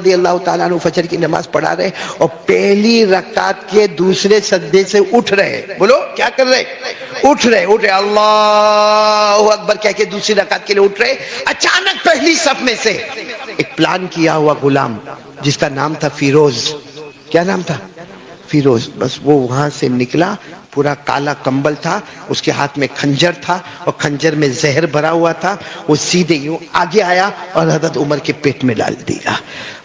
رضی اللہ تعالیٰ عنہ فجر کی نماز پڑھا رہے اور پہلی رکعت کے دوسرے سجدے سے اٹھ رہے. بولو کیا کر رہے؟ اٹھ رہے اللہ اکبر کہہ کے دوسری رکعت کے لیے اٹھ رہے. اچانک پہلی صف میں سے ایک پلان کیا ہوا غلام جس کا نام تھا فیروز. کیا نام تھا؟ فیروز. بس وہ وہاں سے نکلا، پورا کالا کمبل تھا، اس کے ہاتھ میں کھنجر تھا اور کھنجر میں زہر بھرا ہوا تھا. وہ سیدھے یوں آگے آیا اور حضرت عمر کے پیٹ میں ڈال دیا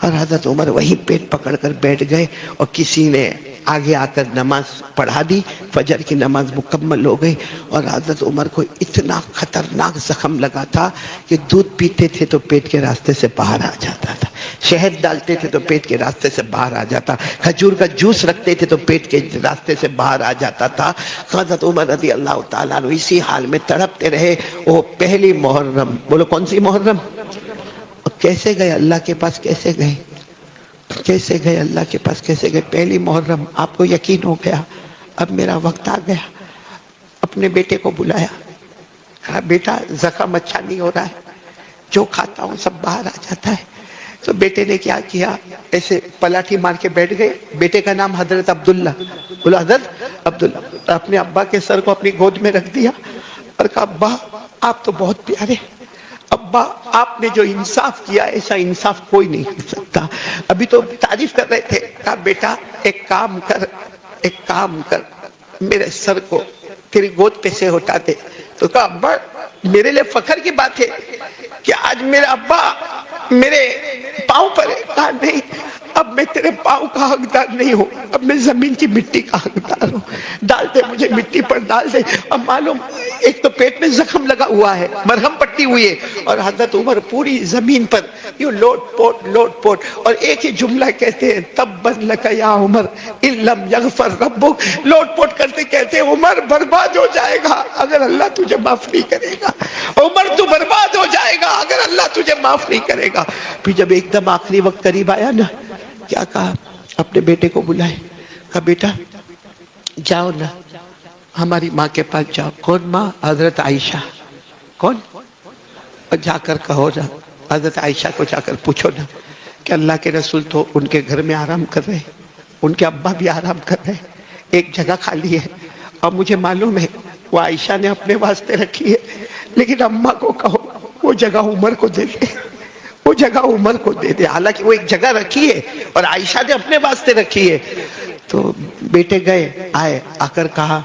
اور حضرت عمر وہیں پیٹ پکڑ کر بیٹھ گئے اور کسی نے آگے آ کر نماز پڑھا دی. فجر کی نماز مکمل ہو گئی اور حضرت عمر کو اتنا خطرناک زخم لگا تھا کہ دودھ پیتے تھے تو پیٹ کے راستے سے باہر آ جاتا تھا، شہد ڈالتے تھے تو پیٹ کے راستے سے باہر آ جاتا، کھجور کا جوس رکھتے تھے تو پیٹ کے راستے سے باہر آ جاتا تھا. حضرت عمر رضی اللہ تعالیٰ عنہ اسی حال میں تڑپتے رہے. وہ پہلی محرم، بولو کون سی محرم؟ کیسے گئے اللہ کے پاس؟ کیسے گئے؟ کیسے گئے اللہ کے پاس؟ کیسے گئے؟ پہلی محرم. آپ کو یقین ہو گیا اب میرا وقت آ گیا. اپنے بیٹے کو بلایا، کہا بیٹا زخم اچھا نہیں ہو رہا ہے، جو کھاتا ہوں سب باہر آ جاتا ہے. تو بیٹے نے کیا کیا؟ ایسے پلاٹھی مار کے بیٹھ گئے. بیٹے کا نام حضرت عبداللہ. بولو حضرت عبداللہ. اپنے ابا کے سر کو اپنی گود میں رکھ دیا اور کہا ابا آپ تو بہت پیارے، ابا آپ نے جو انصاف کیا ایسا انصاف کوئی نہیں کر سکتا. ابھی تو تعریف کر رہے تھے. کہا بیٹا ایک کام کر، ایک کام کر، میرے سر کو تیری گود پہ سے اٹھا دے. تو کہا ابا میرے لیے فخر کی بات ہے کہ آج میرا ابا میرے پاؤں پر ہے. کہا نہیں، اب میں تیرے پاؤں کا حقدار نہیں ہوں، اب میں زمین کی مٹی کا حقدار ہوں. ڈال دے مجھے مٹی پر ڈال دے. اب معلوم ایک تو پیٹ میں زخم لگا ہوا ہے، مرہم پٹی ہوئی ہے، اور حضرت عمر پوری زمین پر یوں لوٹ پوٹ اور ایک ہی جملہ کہتے ہیں تبت لک یا عمر ان لم یغفر ربک. لوٹ پوٹ کرتے کہتے ہیں عمر برباد ہو جائے گا اگر اللہ تجھے معاف نہیں کرے گا. عمر تو برباد ہو جائے گا اگر اللہ تجھے معاف نہیں کرے گا. پھر جب ایک دم آخری وقت قریب آیا نا، کیا کہا؟ اپنے بیٹے کو بلائے، کہا بیٹا جاؤ نا ہماری ماں کے پاس جاؤ. کون ماں؟ حضرت عائشہ. کون؟ اور جا کر کہو نا، حضرت عائشہ کو جا کر پوچھو نا کہ اللہ کے رسول تو ان کے گھر میں آرام کر رہے، ان کے ابا بھی آرام کر رہے، ایک جگہ خالی ہے اور مجھے معلوم ہے وہ عائشہ نے اپنے واسطے رکھی ہے، لیکن اماں کو کہو وہ جگہ عمر کو دے دے، وہ جگہ عمر کو دے دے. حالانکہ وہ ایک جگہ رکھی ہے اور عائشہ نے اپنے واسطے رکھی ہے. تو بیٹے گئے، آئے، آ کر کہا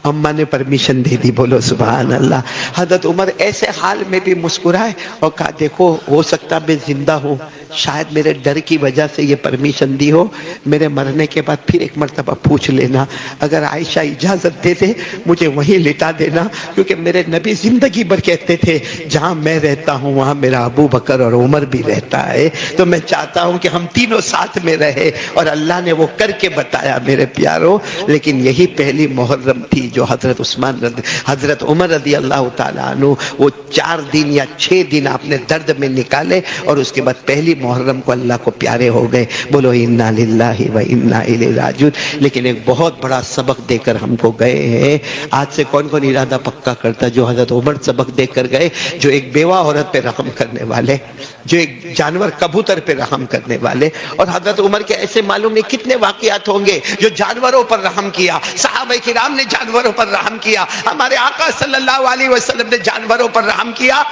اماں نے پرمیشن دے دی. بولو سبحان اللہ. حضرت عمر ایسے حال میں بھی مسکرائے اور کہا دیکھو ہو سکتا میں زندہ ہوں، شاید میرے ڈر کی وجہ سے یہ پرمیشن دی ہو، میرے مرنے کے بعد پھر ایک مرتبہ پوچھ لینا، اگر عائشہ اجازت دے دے مجھے وہیں لٹا دینا، کیونکہ میرے نبی زندگی بھر کہتے تھے جہاں میں رہتا ہوں وہاں میرا ابو بکر اور عمر بھی رہتا ہے، تو میں چاہتا ہوں کہ ہم تینوں ساتھ میں رہے. اور اللہ نے وہ کر کے بتایا میرے پیاروں. لیکن یہی پہلی محرم تھی جو حضرت عمر رضی اللہ تعالیٰ عنہ وہ 4 دن یا 6 دن آپ نے درد میں نکالے اور اس کے بعد پہلی محرم کو اللہ کو پیارے ہو گئے. بولو انا للہ و انا الیہ راجعون. لیکن ایک بہت بڑا سبق دے کر ہم کو گئے ہیں. آج سے کون کون ارادہ پکا کرتا جو حضرت عمر سبق دے کر گئے، جو ایک بیوہ عورت پہ رحم کرنے والے، جو ایک جانور کبوتر پہ رحم کرنے والے. اور حضرت عمر کے ایسے معلوم نہیں کتنے واقعات ہوں گے جو جانوروں پر رحم کیا. صحابہ کرام نے جانوروں پر رحم کیا، ہمارے آقا صلی اللہ علیہ وسلم نے جانوروں پر رحم کیا.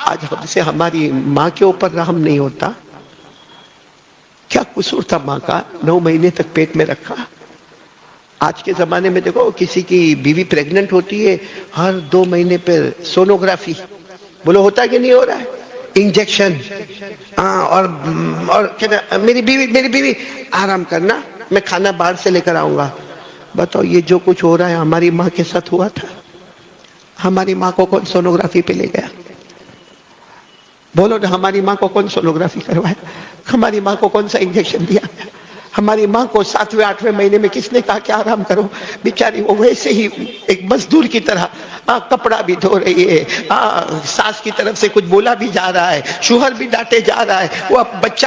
آج ہم سے ہماری ماں کے اوپر رحم نہیں ہوتا. کیا قصور تھا ماں کا؟ 9 مہینے تک پیٹ میں رکھا. آج کے زمانے میں دیکھو کسی کی بیوی پریگننٹ ہوتی ہے، ہر 2 مہینے پہ سونوگرافی. بولو ہوتا کہ نہیں ہو رہا ہے؟ انجیکشن. اور میری بیوی آرام کرنا، میں کھانا باہر سے لے کر آؤں گا. بتاؤ یہ جو کچھ ہو رہا ہے ہماری ماں کے ساتھ ہوا تھا؟ ہماری ماں کو کون سونوگرافی پہ لے گیا؟ بولو نا، ہماری ماں کو کون سونوگرافی کروایا؟ ہماری ماں کو کون سا انجیکشن دیا؟ ہماری ماں کو 7ویں 8ویں مہینے میں کس نے کہا کہ آرام کرو؟ بیچاری وہ ویسے ہی ایک مزدور کی طرح کپڑا بھی دھو رہی ہے، ساس کی طرف سے کچھ بولا بھی جا رہا ہے، شوہر بھی ڈانٹے جا رہا ہے، وہ بچہ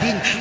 3,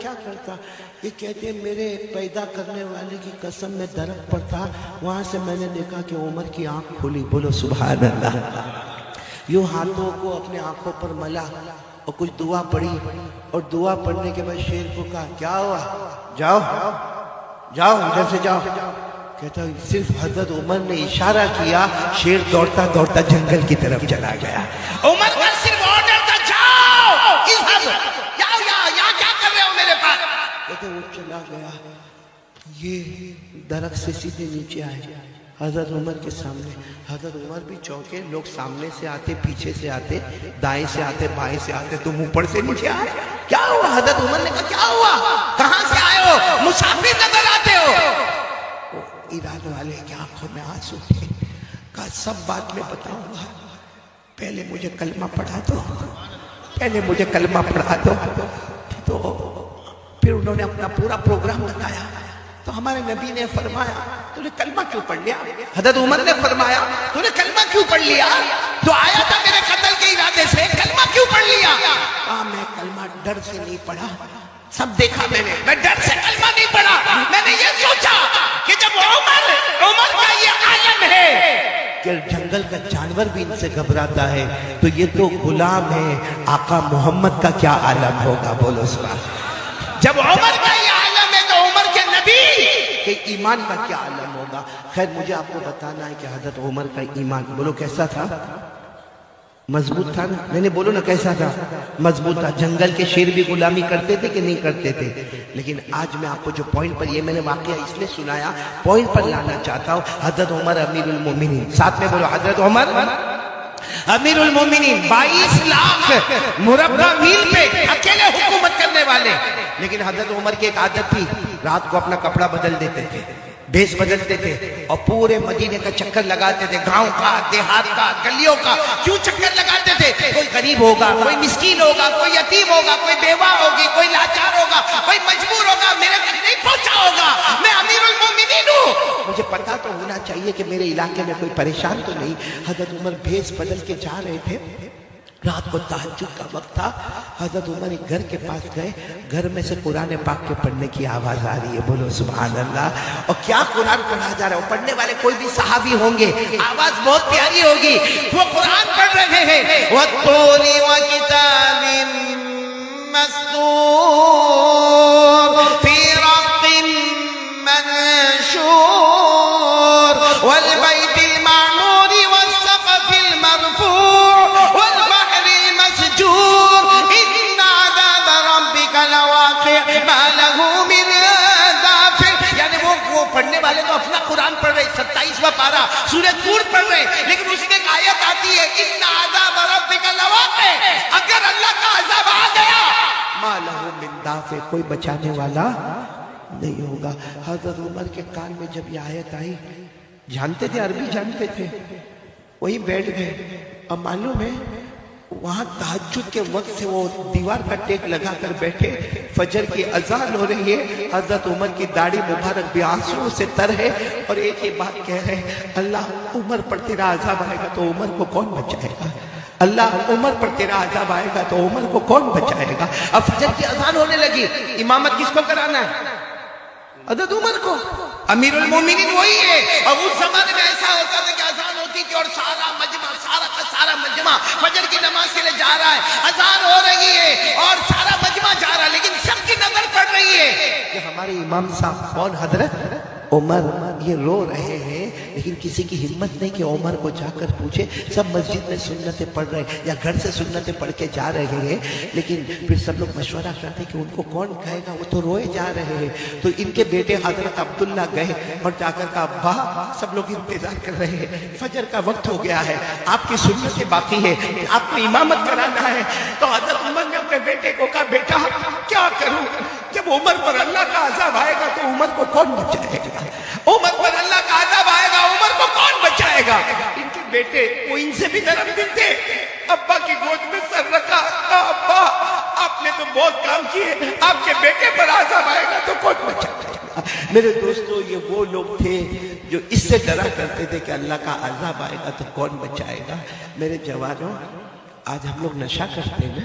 کیا کرتا؟ یہ کہتے ہیں میرے پیدا کرنے والے کی قسم میں درخت پر تھا، وہاں سے میں نے دیکھا کہ عمر کی آنکھ کھلی. بولو سبحان اللہ. یوں ہاتھوں کو اپنے آنکھوں پر ملا اور کچھ دعا پڑھی، اور دعا پڑھنے کے بعد شیر کو کہا کیا ہوا؟ جاؤ ادھر سے جاؤ. کہتا صرف حضرت عمر نے اشارہ کیا، شیر دوڑتا دوڑتا جنگل کی طرف چلا گیا. عمر کا صرف آرڈر تھا جاؤ یہاں کیا کر رہے ہو میرے پاس؟ کہتے وہ چلا گیا. یہ درخت سے سیدھے نیچے آئے حضرت عمر کے سامنے. حضرت عمر بھی چونکے، لوگ سامنے سے آتے، پیچھے سے آتے، دائیں سے آتے، بائیں سے آتے، تم اوپر سے نیچے آئے. کیا ہوا؟ حضرت عمر نے کہا کیا ہوا؟ کہاں سے آئے ہو؟ مسافر نظر آتے ہو. ایران والے کی آنکھوں میں آنسو تھے. کہا سب بات میں بتاؤں گا، پہلے مجھے کلمہ پڑھا دو. تو پھر انہوں نے اپنا پورا پروگرام بتایا. تو ہمارے نبی نے فرمایا تو نے کلمہ کیوں پڑھ لیا؟ حضرت عمر نے فرمایا تو نے کلمہ کیوں پڑھ لیا؟ تو آیا تھا میرے قتل کے ارادے سے، کلمہ کیوں پڑھ لیا؟ میں کلمہ ڈر سے نہیں پڑھا. سب دیکھا میں ڈر سے کلمہ نہیں پڑھا. میں نے یہ سوچا کہ جب عمر کا یہ عالم ہے کہ جنگل کا جانور بھی ان سے گھبراتا ہے، تو یہ تو غلام ہے، آقا محمد کا کیا عالم ہوگا؟ بولو سبحان. جب عمر کا یہ عالم ہے تو عمر کے نبی کے ایمان کا کیا عالم ہوگا؟ خیر مجھے آپ کو بتانا ہے کہ حضرت عمر کا ایمان بولو کیسا تھا؟ مضبوط تھا نا؟ میں نے بولو نا کیسا تھا؟ مضبوط تھا. جنگل کے شیر بھی غلامی کرتے تھے کہ نہیں کرتے تھے؟ لیکن آج میں آپ کو جو پوائنٹ پر، یہ میں نے واقعہ اس لیے سنایا، پوائنٹ پر لانا چاہتا ہوں. حضرت عمر امیر المومنین، ساتھ میں بولو حضرت عمر امیر المومنین، 22 لاکھ مربع میل پہ اکیلے حکومت کرنے والے. لیکن حضرت عمر کی ایک عادت تھی، رات کو اپنا کپڑا بدل دیتے تھے، بیس بدلتے تھے، اور پورے مدینے کا چکر لگاتے تھے، گاؤں کا، دیہات کا، گلیوں کا. کیوں چکر لگاتے تھے؟ کوئی غریب ہوگا، کوئی مسکین ہوگا، کوئی یتیم ہوگا، کوئی بیوہ ہوگی، کوئی لاچار ہوگا، کوئی مجبور ہوگا، میرے تک نہیں پہنچا ہوگا. میں امیر المومنین ہوں، مجھے پتا تو ہونا چاہیے کہ میرے علاقے میں کوئی پریشان تو نہیں. حضرت عمر بھیس بدل کے جا رہے تھے، رات کو تہجد کا وقت تھا. حضرت عمر ایک گھر کے پاس گئے، گھر میں سے قرآن پاک کے پڑھنے کی آواز آ رہی ہے. بولو سبحان اللہ. اور کیا قرآن پڑھا جا رہا ہے؟ پڑھنے والے کوئی بھی صحابی ہوں گے، آواز بہت پیاری ہوگی. وہ قرآن پڑھ رہے ہیں، وَالطُّورِ وَكِتَابٍ مَّسْطُورٍ فِي رَقٍّ مَّنشُورٍ وَالْبَيْتِ الْمَعْمُورِ وَالسَّقْفِ الْمَرْفُوعِ وَالْبَحْرِ الْمَسْجُورِ إِنَّ عَذَابَ رَبِّكَ لَوَاقِعٌ مَا لَهُ مِن دَافِعٍ. یعنی وہ پڑھنے والے تو اپنا قرآن پڑھ رہے، 27واں پارہ سورہ طور پڑھ رہے، لیکن اس میں ایک آیت آتی ہے إِنَّ عَذَابَ رَبِّكَ لَوَاقِعٌ. اگر اللہ کا عذاب آ گیا، مَا لَهُ مِن دَافِعٍ، کوئی بچانے والا نہیں ہوگا. حضرت عمر کے کان میں جب یہ آیت آئی، جانتے تھے، عربی جانتے تھے، وہی بیٹھ گئے. اب معلوم ہے وہاں تہجد کے وقت سے وہ دیوار کا ٹیک لگا کر بیٹھے، فجر کی اذان ہو رہی ہے، حضرت عمر کی داڑھی مبارک بھی آنسو سے تر ہے، اور ایک ہی بات کہہ رہے ہیں، اللہ عمر پر تیرا عذاب آئے گا تو عمر کو کون بچائے گا؟ اللہ عمر پر تیرا عذاب آئے گا تو عمر کو کون بچائے گا؟ اب فجر کی اذان ہونے لگی، امامت کس کو کرانا ہے؟ حضرت عمر کو. امیر المومنین وہی ہے. اور اس زمانے میں ایسا ہوتا تھا کہ اذان ہوتی تھی اور سارا مجمع، سارا کا سارا مجمع فجر کی نماز کے لیے جا رہا ہے، اذان ہو رہی ہے اور سارا مجمع جا رہا ہے، لیکن سب کی نظر پڑ رہی ہے کہ ہمارے امام صاحب کون؟ حضرت عمر. یہ رو رہے ہیں، لیکن کسی کی ہمت نہیں کہ عمر کو جا کر پوچھے. سب مسجد میں سنتیں پڑھ رہے ہیں یا گھر سے سنتیں پڑھ کے جا رہے ہیں، لیکن پھر سب لوگ مشورہ کرتے ہیں کہ ان کو کون کہے گا، وہ تو روئے جا رہے ہیں. تو ان کے بیٹے حضرت عبداللہ گئے اور جا کر کہا ابا، سب لوگ انتظار کر رہے ہیں، فجر کا وقت ہو گیا ہے، آپ کی سنتیں باقی ہے، آپ کو امامت کرانا ہے. تو حضرت عمر نے اپنے بیٹے کو کہا بیٹا کیا کروں؟ جب عمر پر اللہ کا عذاب آئے گا تو عمر کو کون بچائے گا؟ عمر پر اللہ کا عذاب آئے گا، عمر کو کون بچائے گا؟ ان کے بیٹے وہ ان سے بھی نرم دل تھے، ابا کی گود میں سر رکھا، ابا آپ نے تو بہت کام کیے، آپ کے بیٹے پر عذاب آئے گا تو کون بچائے گا؟ میرے دوستو، یہ وہ لوگ تھے جو اس سے ڈرا کرتے تھے کہ اللہ کا عذاب آئے گا تو کون بچائے گا. میرے جوانوں، آج ہم لوگ نشہ کرتے ہیں نا،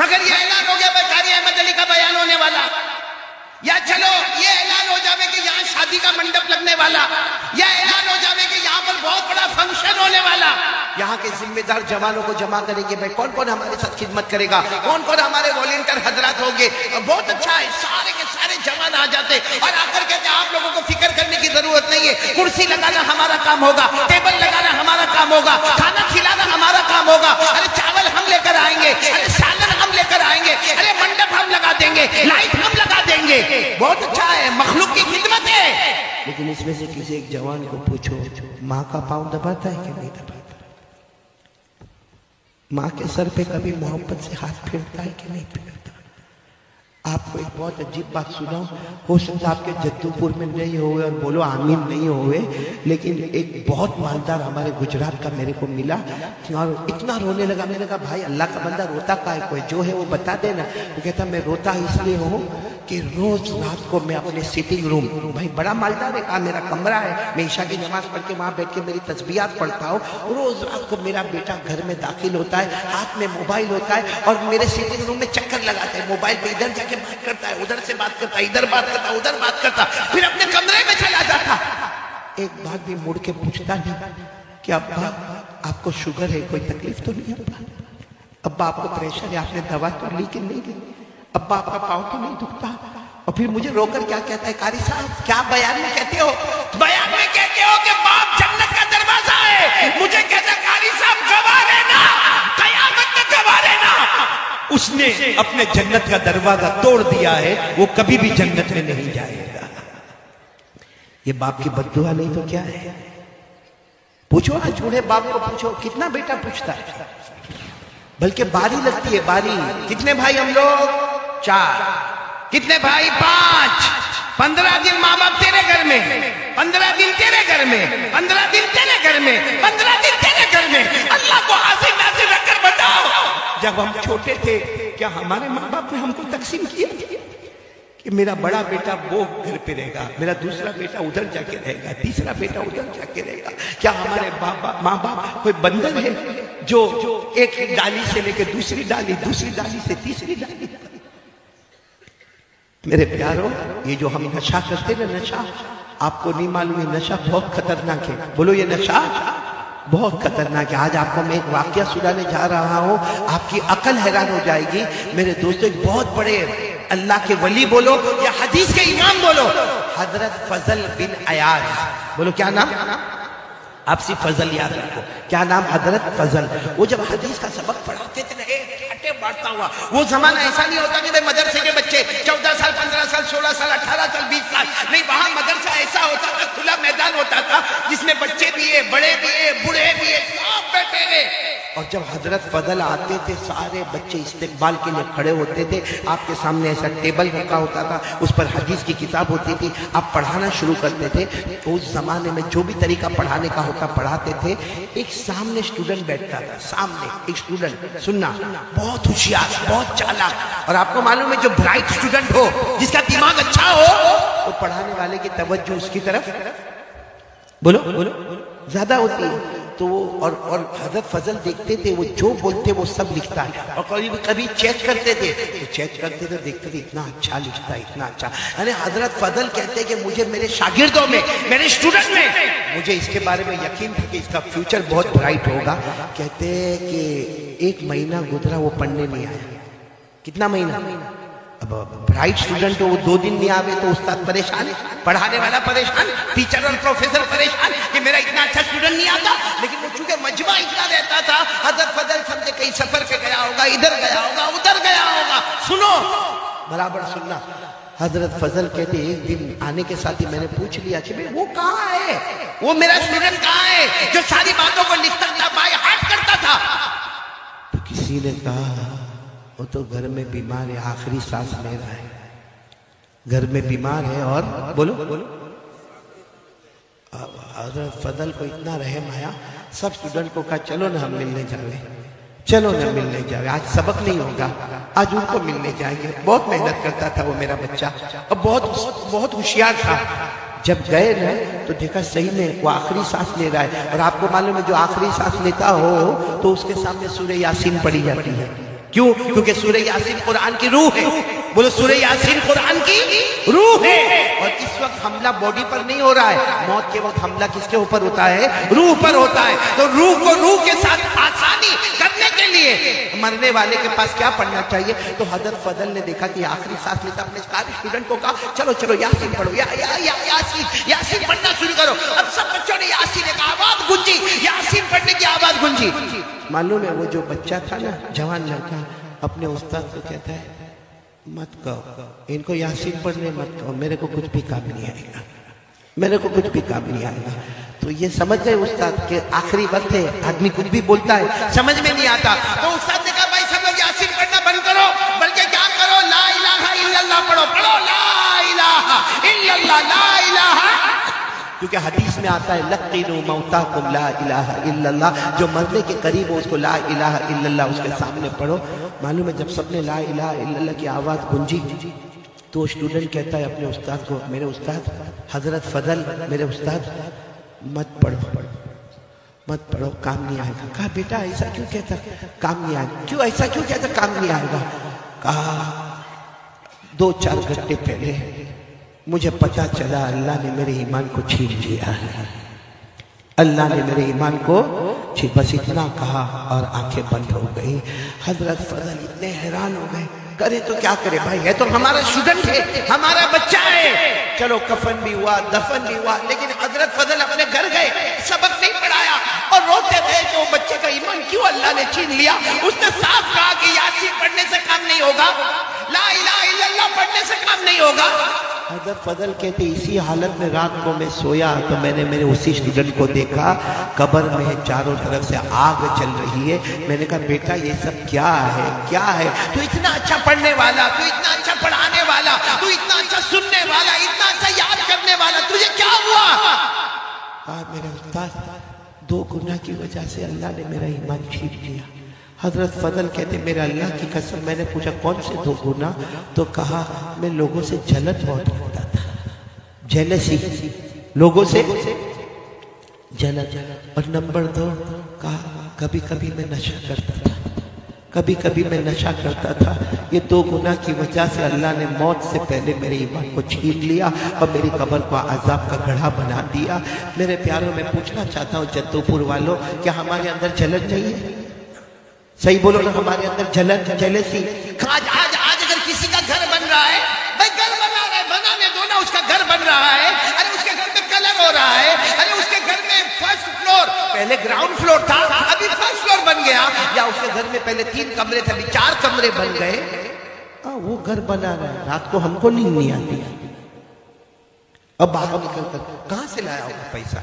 اگر یہ اعلان ہو گیا بھائی قاری احمد علی کا بیان ہونے والا، یا چلو یہ اعلان ہو جاوے کہ یہاں شادی کا منڈپ لگنے والا، یا اعلان ہو جاوے کہ یہاں پر بہت بڑا فنکشن ہونے والا، یہاں کے ذمہ دار جوانوں کو جمع کریں گے، بھائی کون کون ہمارے ساتھ خدمت کرے گا، کون کون ہمارے والنٹیئر حضرات ہوں گے، بہت اچھا ہے، سارے کے سارے جوان آ جاتے اور آ کر کہتے ہیں آپ لوگوں کو فکر کرنے کی ضرورت نہیں ہے، کرسی لگانا ہمارا کام ہوگا، ٹیبل لگانا ہمارا کام ہوگا، کھانا کھلانا ہمارا کام ہوگا، ارے چاول ہم لے کر آئیں گے، ارے سالن ہم لے کر آئیں گے، ارے منڈپ ہم لگا دیں گے، لائٹ ہم لگا دیں گے، بہت اچھا ہے، مخلوق کی خدمت ہے۔ لیکن اس میں سے کسی ایک جوان کو پوچھو ماں کا پاؤں دباتا ہے کہ نہیں دباتا؟ ماں کے سر پہ کبھی محبت سے ہاتھ پھیرتا ہے کہ نہیں پھیرتا؟ آپ کو ایک بہت عجیب بات سناؤں، ہو سکتا آپ کے جدو پور میں نہیں ہوئے اور بولو آمین نہیں ہوئے، لیکن ایک بہت مالدار ہمارے گجرات کا میرے کو ملا اور اتنا رونے لگا، میں نے کہا بھائی اللہ کا بندہ روتا کا ہے، کوئی جو ہے وہ بتا دینا۔ وہ کہتا میں روتا اس لیے ہوں کہ روز رات کو میں اپنے سیٹنگ روم، بھائی بڑا مالدار ہے، کہا میرا کمرہ ہے، میں عشاء کی نماز پڑھ کے وہاں بیٹھ کے میری تسبیحات پڑھتا ہوں، روز رات کو میرا بیٹا گھر میں داخل ہوتا ہے، ہاتھ میں موبائل ہوتا ہے اور میرے سیٹنگ روم میں چکر لگاتا ہے، موبائل پہ ادھر جا کے بات کرتا ہے، ادھر سے بات کرتا ہے، ادھر بات کرتا ہے، ادھر بات کرتا، پھر اپنے کمرے میں چلا جاتا، ایک بات بھی مڑ کے پوچھتا نہیں کہ ابا آپ کو شوگر ہے، کوئی تکلیف تو نہیں ابا؟ ابا آپ کو پریشر ہے، آپ نے دوا تو لی کہ نہیں لی؟ ابا آپ کا پاؤں تو نہیں دکھتا؟ اور پھر مجھے رو کر کیا کہتا ہے، قاری صاحب کیا بیان میں کہتے ہو؟ بیان میں کہتے ہو کہ باپ جنت کا دروازہ ہے، مجھے کہتا قاری صاحب گواہ رہنا، قیامت میں گواہ رہنا، اس نے اپنے جنت کا دروازہ توڑ دیا ہے، وہ کبھی بھی جنت میں نہیں جائے گا۔ یہ باپ کی بد دعا نہیں تو کیا ہے؟ پوچھو نا، چھوڑے باپ کو پوچھو، کتنا بیٹا پوچھتا ہے، بلکہ باری لگتی ہے، باری۔ کتنے بھائی ہم لوگ؟ 4۔ کتنے بھائی؟ 5۔ 15 دن ماں باپ تیرے گھر میں، 15 دن تیرے گھر میں، 15 دن تیرے گھر میں، 15 دن تیرے گھر میں۔ اللہ کو حاضر ناظر رکھ کر بتاؤ، جب ہم چھوٹے تھے کیا ہمارے ماں باپ نے ہم کو تقسیم کیا کہ میرا بڑا بیٹا وہ گھر پہ رہے گا، میرا دوسرا بیٹا ادھر جا کے رہے گا، تیسرا بیٹا ادھر جا کے رہے گا؟ کیا ہمارے ماں باپ کوئی بندر ہے جو ایک ڈالی سے لے کے دوسری ڈالی، دوسری ڈالی سے تیسری ڈالی؟ میرے پیارو، یہ جو ہم نشہ کرتے نا، نشہ آپ کو نہیں معلوم، یہ نشہ بہت خطرناک ہے، بولو یہ نشہ بہت خطرناک ہے۔ آج آپ کو میں ایک واقعہ سنانے جا رہا ہوں، آپ کی عقل حیران ہو جائے گی۔ میرے دوستو، ایک بہت بڑے اللہ کے ولی بولو یا حدیث کے امام بولو، حضرت فضل بن عیاض، بولو کیا نام؟ آپ سے فضل یاد رکھو، کیا نام؟ حضرت فضل۔ وہ جب حدیث کا سبق پڑھاتے تھے نا، بڑھتا ہوا، وہ زمانہ ایسا نہیں ہوتا کہ مدرسے کے بچے 14 سال 15 سال 16 سال 18 سال 20 سال نہیں، وہاں مدرسہ ایسا ہوتا تھا، کھلا میدان ہوتا تھا جس میں بچے بھی ہے، بڑے بھی ہے، بوڑھے بھی ہے، سب بیٹھے ہیں۔ اور جب حضرت فضل آتے تھے، سارے بچے استقبال کے لیے کھڑے ہوتے تھے، آپ کے سامنے ایسا ٹیبل رکھا ہوتا تھا، اس پر حدیث کی کتاب ہوتی تھی، آپ پڑھانا شروع کرتے تھے۔ تو اس زمانے میں جو بھی طریقہ پڑھانے کا ہوتا پڑھاتے تھے، ایک سامنے اسٹوڈنٹ بیٹھتا تھا، سامنے ایک اسٹوڈنٹ، سننا، بہت ہوشیار، بہت چالاک، اور آپ کو معلوم ہے جو برائٹ اسٹوڈنٹ ہو، جس کا دماغ اچھا ہو، وہ پڑھانے والے کی توجہ اس کی طرف بولو زیادہ ہوتی ہے۔ تو اور حضرت فضل دیکھتے تھے، وہ جو بولتے وہ سب لکھتا ہے، اور کبھی چیک کرتے تھے، تو چیک کرتے تھے، دیکھتے تھے اتنا اچھا لکھتا ہے، اتنا اچھا۔ یعنی حضرت فضل کہتے کہ مجھے میرے شاگردوں میں، میرے اسٹوڈنٹ میں، مجھے اس کے بارے میں یقین تھا کہ اس کا فیوچر بہت برائٹ ہوگا۔ کہتے کہ 1 مہینہ گزرا، وہ پڑھنے نہیں آیا۔ کتنا مہینہ؟ اب برائٹ اسٹوڈنٹ ہو، وہ 2 دن نہیں آوے تو استاد پریشان، پڑھانے والا پریشان، ٹیچر اور پروفیسر پریشان کہ میرا اتنا اچھا اسٹوڈنٹ نہیں آتا۔ لیکن وہ چونکہ مجمع اتنا رہتا تھا، حضرت فضل سمجھے کہیں سفر پہ گیا ہوگا، ادھر گیا ہوگا، ادھر گیا ہوگا۔ سنو، برابر سننا۔ حضرت فضل کہتے ایک دن آنے کے ساتھ ہی میں نے پوچھ لیا کہ وہ کہاں ہے، وہ میرا اسٹوڈنٹ کہاں ہے جو ساری باتوں کو لکھتا تھا، بائی ہارٹ کرتا تھا؟ تو کسی نے کہا وہ تو گھر میں بیمار ہے، آخری سانس لے رہا ہے، گھر میں بیمار ہے۔ اور بولو، حضرت فضل کو اتنا رحم آیا، سب اسٹوڈنٹ کو کہا چلو نا ہم ملنے جاوے، چلو نا ملنے جاوے، آج سبق نہیں ہوگا، آج ان کو ملنے جائیں گے۔ بہت محنت کرتا تھا وہ میرا بچہ، اور بہت ہوشیار تھا۔ جب گئے نا تو دیکھا صحیح میں وہ آخری سانس لے رہا ہے، اور آپ کو معلوم ہے جو آخری سانس لیتا ہو تو اس کے سامنے سورہ یاسین پڑھی جاتی ہے۔ کیوں؟ کیونکہ سورہ یاسین قرآن کی روح ہے. بولو سورہ یاسین قرآن کی روح ہے. اور اس وقت حملہ باڈی پر نہیں ہو رہا ہے، موت کے وقت حملہ کس کے اوپر ہوتا ہے؟ روح پر ہوتا ہے. تو روح کو روح کے ساتھ آسانی کرنے کے لیے مرنے والے کے پاس کیا پڑھنا چاہیے؟ تو حضرت فضل نے دیکھا کہ آخری سانس لیتا، اپنے سارے اسٹوڈنٹ کو کہا چلو چلو یاسین پڑھو، یاسین پڑھنا شروع کرو. اب سب بچوں نے یاسین ایک آواز گونجی، یاسین پڑھنے کی آواز گونجی. معلوم ہے وہ جو بچہ تھا نا، جوان لڑکا، اپنے استاد کو کہتا ہے مت کہو ان کو یاسین پڑھنے، مت کہو، میرے کو کچھ بھی کام نہیں آئے گا، میرے کو کچھ بھی کام نہیں آئے گا. تو یہ سمجھ گئے استاد کہ آخری وقت ہے، آدمی کچھ بھی بولتا ہے سمجھ میں نہیں آتا. تو استاد نے کہا بھائی سب لوگ یاسین پڑھنا بند کرو، بلکہ کیا کرو، لا الہ الا اللہ پڑھو، پڑھو لا الہ الا اللہ، لا الہ. کیونکہ حدیث میں آتا ہے لقنوا موتاکم لا الہ الا اللہ، جو مرنے کے قریب ہو اس کو لا الہ الا اللہ اس کے سامنے پڑھو. معلوم ہے جب سب نے لا الہ الا اللہ کی آواز گونجی تو اسٹوڈنٹ کہتا ہے اپنے استاد کو، میرے استاد حضرت فضل، میرے استاد مت پڑھو، مت پڑھو، کام نہیں آئے گا. کہا بیٹا ایسا کیوں کہتا، کام نہیں آئے گا؟ کیوں ایسا کیوں کہتا کام نہیں آئے گا؟ کہا 2-4 گھنٹے پہلے مجھے پتا چلا اللہ نے میرے ایمان کو چھین لیا ہے، اللہ نے میرے ایمان کو چھین، بس اتنا کہا اور آنکھیں بند ہو گئی. حضرت فضل اتنے حیران ہو گئے، کرے تو کیا کرے بھائی، ہے تو ہمارا اسٹوڈنٹ ہے، ہمارا بچہ ہے. چلو کفن بھی ہوا، دفن بھی ہوا، لیکن حضرت فضل اپنے گھر گئے، سبق نہیں پڑھایا اور روتے تھے کہ وہ بچے کا ایمان کیوں اللہ نے چھین لیا. اس نے صاف کہا کہ یاسین پڑھنے سے کام نہیں ہوگا، لا الہ الا اللہ پڑھنے سے کام نہیں ہوگا. حضرت فضل کہتے اسی حالت میں رات کو میں سویا تو میں نے میرے اسی اسٹوڈنٹ کو دیکھا، قبر میں چاروں طرف سے آگ چل رہی ہے. میں نے کہا بیٹا یہ سب کیا ہے، کیا ہے؟ تو اتنا اچھا پڑھنے والا، تو اتنا اچھا پڑھانے والا، تو اتنا اچھا سننے والا، اتنا اچھا یاد کرنے والا، تجھے کیا ہوا؟ کہا میرے استاد 2 گناہ کی وجہ سے اللہ نے میرا ایمان چھین لیا. حضرت فضل کہتے میرے اللہ کی قسم، میں نے پوچھا کون سے 2 گناہ؟ تو کہا میں لوگوں سے جلن بہت کرتا تھا، جیلسی، لوگوں سے جلن. اور نمبر 2 کہا کبھی کبھی میں نشہ کرتا تھا، کبھی کبھی میں نشہ کرتا تھا. یہ 2 گناہ کی وجہ سے اللہ نے موت سے پہلے میرے ایمان کو چھین لیا اور میری قبر کو عذاب کا گڑھا بنا دیا. میرے پیاروں میں پوچھنا چاہتا ہوں جدو پور والوں، کیا ہمارے اندر جلن نہیں ہے؟ صحیح بولو نا، ہمارے اندر جلن، جیلسی. آج اگر کسی کا گھر بن رہا ہے، بھائی گھر بنا رہا ہے، بنانے دو نا، اس کا گھر بن رہا ہے، ارے اس کے گھر میں کلر ہو رہا ہے، ارے اس کے گھر میں فرسٹ فلور، پہلے گراؤنڈ فلور تھا ابھی فرسٹ فلور بن گیا، یا اس کے گھر میں پہلے 3 کمرے تھے ابھی 4 کمرے بن گئے. وہ گھر بنا رہا ہے، رات کو ہم کو نیند نہیں آتی. اب باہر نکل کر کہاں سے لایا ہوگا پیسہ،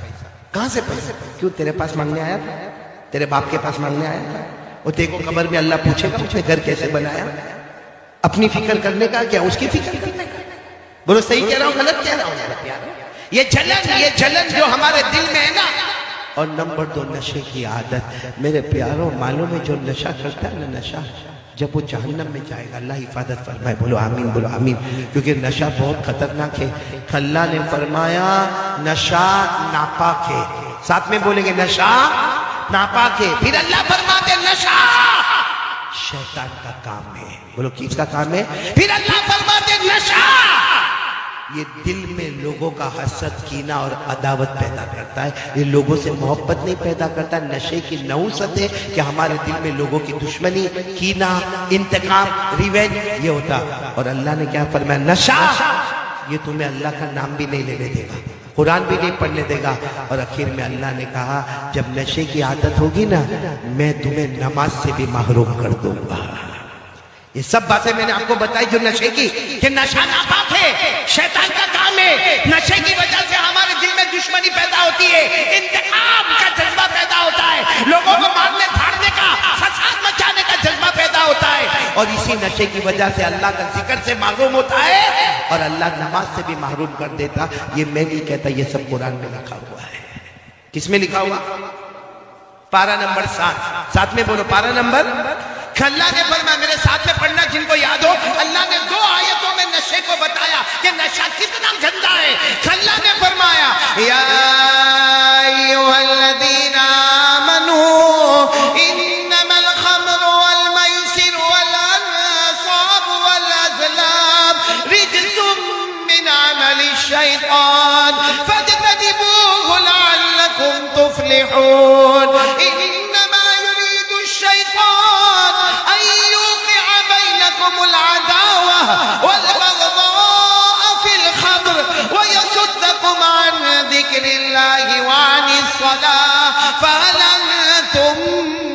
کہاں سے پیسہ؟ کیوں تیرے پاس مانگنے آیا تھا، تیرے باپ کے پاس مانگنے آیا تھا؟ اور دیکھو قبر میں اللہ پوچھے گا مجھے گھر کیسے بنایا؟ اپنی فکر کرنے کا کیا، اس کی فکر کرنے کا؟ بولو صحیح کہہ رہا ہوں غلط کہہ رہا ہوں؟ یہ جلن جو ہمارے دل میں ہے نا. اور نمبر 2 نشے کی عادت. میرے پیاروں معلوم ہے جو نشہ کرتا ہے نا، نشہ جب وہ جہنم میں جائے گا، اللہ حفاظت فرمائے، بولو آمین، بولو آمین. کیونکہ نشہ بہت خطرناک ہے. اللہ نے فرمایا نشہ ناپاک ہے، ساتھ میں بولیں گے نشہ ناپاک ہے. پھر اللہ فرماتے نشہ شیطان کا کام ہے. بولو کس کا کام ہے؟ پھر اللہ فرماتے نشہ یہ دل میں لوگوں کا حسد، کینہ اور عداوت پیدا کرتا ہے. یہ لوگوں سے محبت نہیں پیدا کرتا. نشے کی نحوست ہے کہ ہمارے دل میں لوگوں کی دشمنی، کینہ، انتقام، ریونج یہ ہوتا. اور اللہ نے کیا فرمایا؟ نشہ یہ تمہیں اللہ کا نام بھی نہیں لینے دے گا، قرآن بھی نہیں پڑھنے دے گا. اور آخر میں اللہ نے کہا جب نشے کی عادت ہوگی نا، میں تمہیں نماز سے بھی محروم کر دوں گا. یہ سب باتیں میں نے آپ کو بتائی جو نشے کی، کہ نشہ ناپاک ہے، شیطان کا کام ہے. نشے کی وجہ سے ہمارے دل میں دشمنی پیدا ہوتی ہے، انتقام کا جذبہ پیدا ہوتا ہے، لوگوں کو مارنے دھاڑنے کا، فساد مچانے کا جذبہ پیدا ہوتا ہے. اور اسی نشے کی وجہ سے اللہ کا ذکر سے محروم ہوتا ہے اور اللہ نماز سے بھی محروم کر دیتا. یہ میں نہیں کہتا، یہ سب قرآن میں لکھا ہوا ہے. کس میں لکھا ہوا؟ پارہ نمبر 7. ساتھ میں بولو پارہ نمبر. اللہ نے فرمایا، میرے ساتھ میں پڑھنا جن کو یاد ہو، اللہ نے 2 آیتوں میں نشے کو بتایا کہ نشہ کتنا گندا ہے. اللہ نے فرمایا یا ایھا الذین آمنوا انما الخمر والمیسر لعلكم تفلحون انما يريد الشيطان ان يوقع بينكم العداوة والبغضاء في الخمر ويصدكم عن ذكر الله وعن الصلاة فهل انتم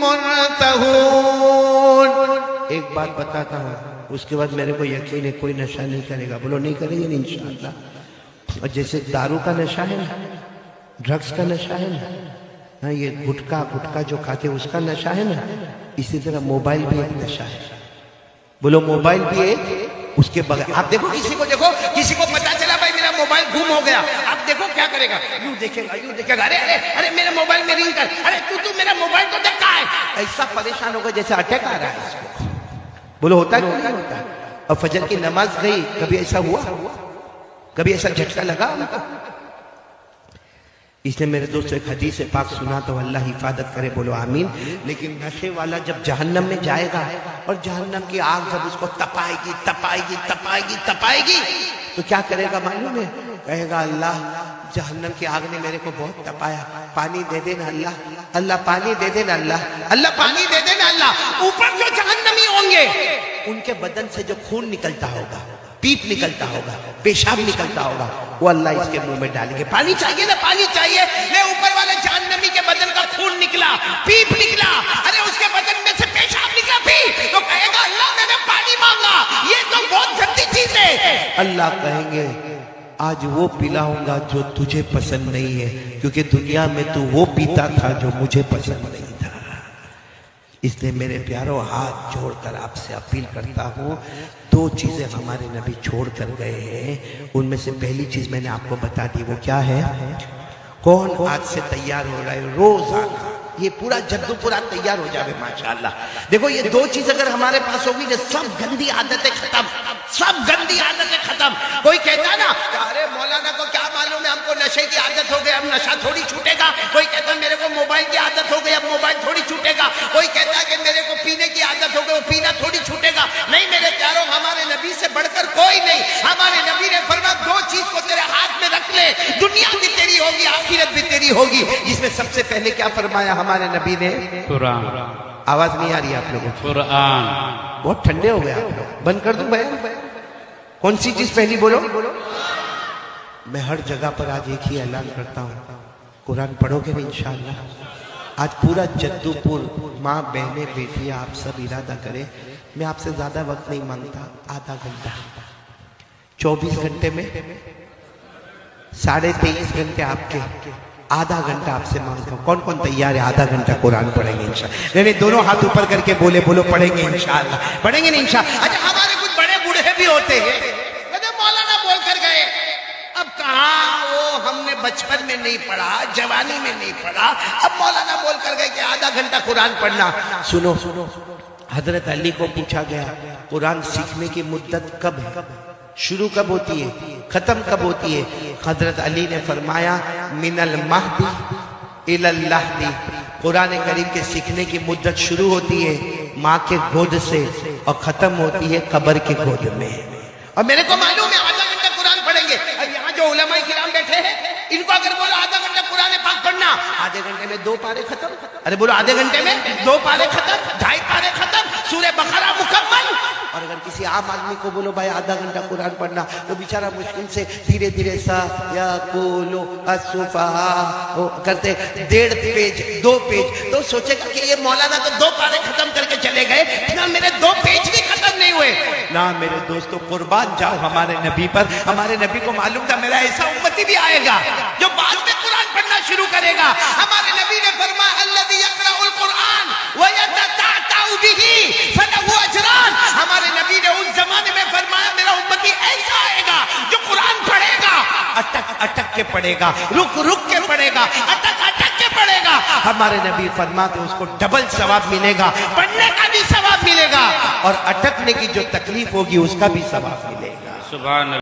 منتهون. ایک بات بتاتا ہوں اس کے بعد میرے کو یقین ہے کوئی نشہ نہیں کرے گا. بولو نہیں کریں گے انشاءاللہ. اور جیسے دارو کا نشہ ہے نا, ڈرگز کا نشہ ہے نا, یہ گٹکا جو کھاتے اس کا نشہ ہے نا, اسی طرح موبائل بھی ایک نشہ ہے. بولو موبائل بھی ایک اس کے بغیر. آپ دیکھو کسی کو پتا چلا بھائی میرا موبائل گم ہو گیا, آپ دیکھو کیا کرے گا, یوں دیکھے گا ارے میرے موبائل میں رنگ کر, ارے تو میرا موبائل تو دیکھا ہے. ایسا پریشان ہوگا جیسے اٹیک آ رہا ہے اس کو. بولو ہوتا ہے کہ نہیں ہوتا؟ اور فجر کی نماز گئی, کبھی ایسا ہوا, کبھی ایسا جھٹکا لگا ان کو؟ اس نے میرے دوست ایک حدیث پاک سنا تو اللہ حفاظت کرے, بولو آمین. لیکن نشے والا جب جہنم میں جائے گا اور جہنم کی آگ جب اس کو تپائے گی تو کیا کرے گا معلوم ہے؟ کہے گا اللہ جہنم کی آگ نے میرے کو بہت تپایا, پانی دے دینا اللہ, اللہ پانی دے دینا اللہ, اللہ پانی دے دینا اللہ. اوپر جو جہنمی ہوں گے ان کے بدن سے جو خون نکلتا ہوگا, پیپ نکلتا ہوگا, پیشاب نکلتا ہوگا, وہ اللہ اس کے منہ میں ڈالیں گے. پانی چاہیے نا, پانی چاہیے. میں اوپر والے جہنمی کے بدن کا خون نکلا, پیپ نکلا, ارے اس کے بدن میں سے پیشاب نکلا پیپ, تو کہے گا اللہ میں نے پانی مانگا, یہ تو بہت گندی چیز ہے. اللہ کہیں گے آج وہ پلاؤں گا جو تجھے پسند نہیں ہے, کیونکہ دنیا میں تو وہ پیتا تھا جو مجھے پسند نہیں تھا. اس لیے میرے پیاروں ہاتھ جوڑ کر آپ سے اپیل کرتا ہوں, دو چیزیں ہمارے نبی چھوڑ کر گئے ہیں, ان میں سے پہلی چیز میں نے آپ کو بتا دی, وہ کیا ہے؟ کون آج سے تیار ہو رہا ہے روزانہ یہ پورا جدو پورا تیار ہو جائے ماشاءاللہ. دیکھو یہ دو چیز اگر ہمارے پاس ہوگی نا, سب گندی عادتیں ختم, سب گندی عادتیں ختم. کوئی کہتا ہے نا ارے مولانا کو کیا معلوم ہے, ہم کو نشے کی عادت ہو گئی, اب نشہ تھوڑی چھوٹے گا. کوئی کہتا ہے میرے کو موبائل کی عادت ہو گئی, اب موبائل تھوڑی چھوٹے گا. کوئی کہتا ہے کہ میرے کو پینے کی عادت ہو گئی, وہ پینا تھوڑی چھوٹے گا. نہیں میرے پیاروں, ہمارے نبی سے بڑھ کر کوئی نہیں. ہمارے نبی نے فرمایا دو چیز کو تیرے ہاتھ میں رکھ لے, دنیا بھی تیری ہوگی, آخرت بھی تیری ہوگی. جس میں سب سے پہلے کیا فرمایا ہمارے نبی نے؟ قرآن. آواز نہیں آ رہی ہے آپ لوگوں کو؟ قرآن. بہت ٹھنڈے ہو گئے آپ لوگ, بند کر دوں بیان؟ کون سی چیز پہلی بولو؟ میں ہر جگہ پر آج ایک ہی اعلان کرتا ہوں, قرآن پڑھو گے نا انشاءاللہ. آج پورا جدو پور ماں بہنیں بیٹیاں آپ سب ارادہ کریں, میں آپ سے زیادہ وقت نہیں مانگتا, آدھا گھنٹہ, 24 گھنٹے میں 23.5 گھنٹے آپ کے, آدھا گھنٹہ آپ سے مانگتا ہوں. کون کون تیار ہے آدھا گھنٹہ قرآن پڑھیں گے انشاءاللہ؟ نہیں دونوں ہاتھ اوپر کر کے بولو پڑھیں گے انشاءاللہ, پڑھیں گے انشاءاللہ. اچھا ہمارے کچھ بڑے بوڑھے بھی ہوتے ہیں, مولانا بول کر گئے, اب کہاں وہ ہم نے بچپن میں نہیں پڑھا, جوانی میں نہیں پڑھا, اب مولانا بول کر گئے کہ آدھا گھنٹہ قرآن پڑھنا. سنو, حضرت علی کو پوچھا گیا قرآن سیکھنے کی مدت کب ہے, شروع کب ہوتی ہے, ختم کب ہوتی ہے؟ حضرت علی نے فرمایا من المہدی الی اللحدی. قرآن کریم کے سیکھنے کی مدت شروع ہوتی ہے ماں کے گود سے اور ختم ہوتی ہے قبر کے گود میں. اور میرے کو معلوم ہے آدھا گھنٹہ قرآن پڑھیں گے. یہاں جو علماء کرام بیٹھے ہیں ان کو اگر بولو آدھا گھنٹہ قرآن پاک پڑھنا, آدھے گھنٹے میں 2 پارے ختم. ارے بولو آدھے گھنٹے میں 2 پارے ختم, 2.5 پارے ختم, سورہ بقرہ مکمل. اور اگر کسی عام آدمی کو بولو بھائی آدھا گھنٹہ قرآن پڑھنا, تو بیچارہ مشکل سے دھیرے دھیرے سا یا کولو السفہاء کرتے 1.5 پیج 2 پیج, تو سوچے گا کہ یہ مولانا تو 2 پارے ختم کر کے چلے گئے, نہ میرے 2 پیج بھی ختم نہیں ہوئے. نہ میرے دوستو قربان جاؤ ہمارے نبی پر. ہمارے نبی کو معلوم تھا میرا ایسا امتی بھی آئے گا جو بعد میں قرآن پڑھنا شروع کرے گا. ہمارے نبی نے فرمایا الذی یقرأ القرآن ویتتعتع بہ فلہ اجران. ہمارے نبی نے اس زمانے میں فرمایا میرا امتی ایسا آئے گا جو قرآن پڑھے گا, اٹک اٹک کے پڑھے گا, رک رک کے پڑھے گا, اٹک اٹک کے پڑھے گا. ہمارے نبی فرماتے اس کو ڈبل ثواب ملے گا, پڑھنے کا بھی ثواب ملے گا, اور اٹکنے کی جو تکلیف ہوگی اس کا بھی ثواب ملے گا. سبحان اللہ.